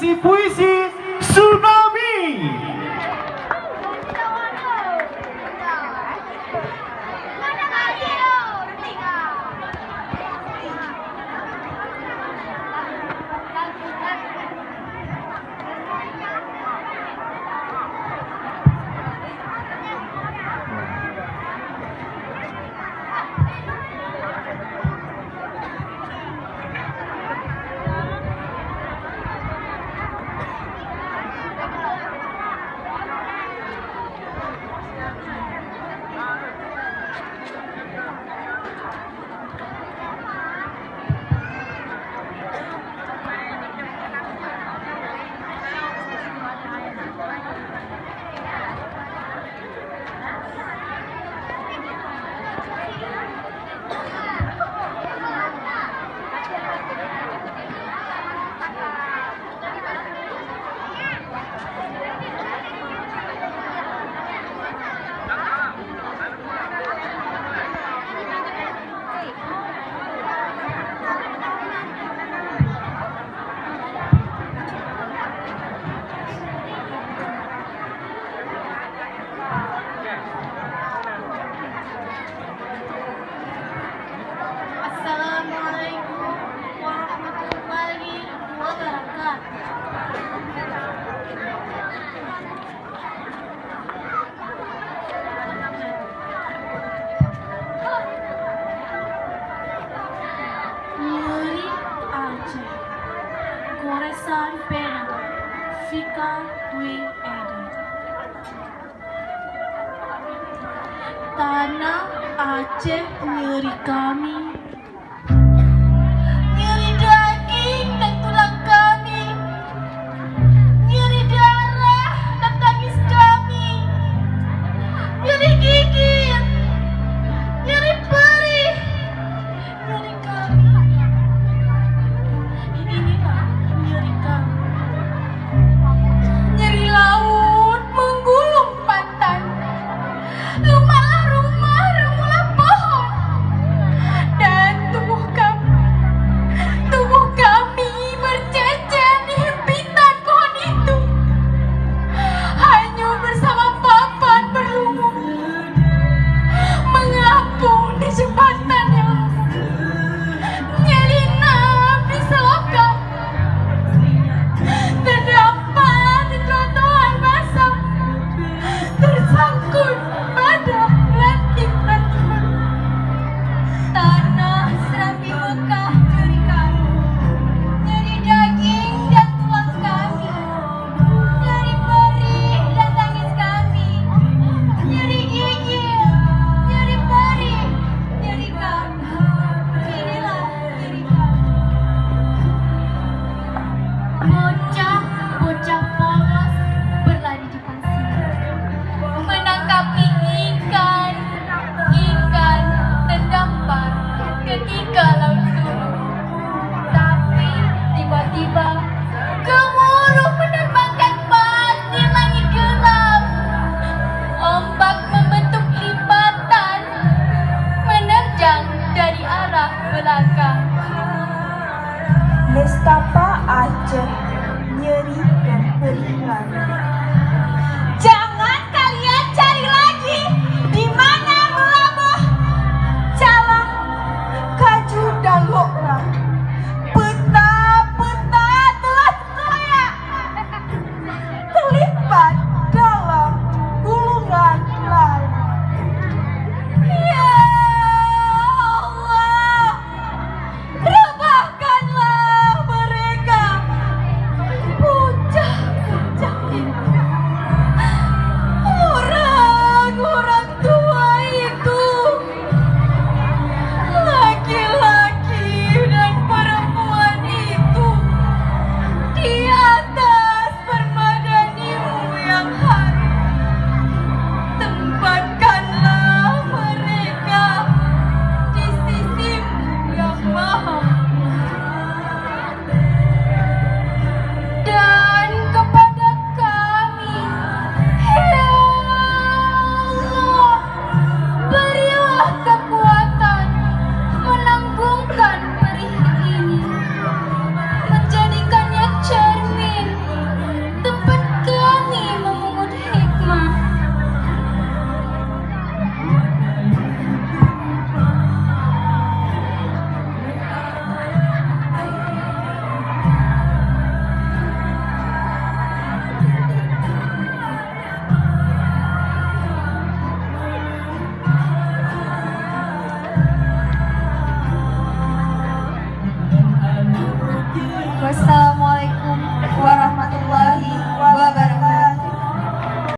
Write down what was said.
sesi puisi Tsunami. Assalamualaikum warahmatullahi wabarakatuh. Nyeri Aceh, goresan pena, Fika Dwi Edi. Tanah Aceh nyeri kami, nyeri daging dan tulang kami, nyeri darah dan tangis kami, nyeri gigit, nyeri perih, nyeri kami. Inilah nyeri kami. Nyeri laut menggulung pantai, lumalah rumah, remulah pohon, dan tubuh kami bercecer di himpitan pohon itu, hanyut bersama papan berlumur, mengapung di jembatan yang nyelinap di selokan, terdampar di trotoar basah, tersangkut pada ranting-ranting. Tanah Serambi Mekah nyeri kami, nyeri daging dan tulang kami, nyeri perih dan tangis kami, nyeri gigit, nyeri perih, nyeri kami. Inilah nyeri kami. Bocah-bocah polos berlari di pasir, menangkap ikan terdampar ketika laut surut. Tapi tiba-tiba gemuruh menerbangkan pasir langit gelap. Ombak membentuk lipatan menerjang dari arah belakang. Nestapa Aceh, nyeri dan perih kami.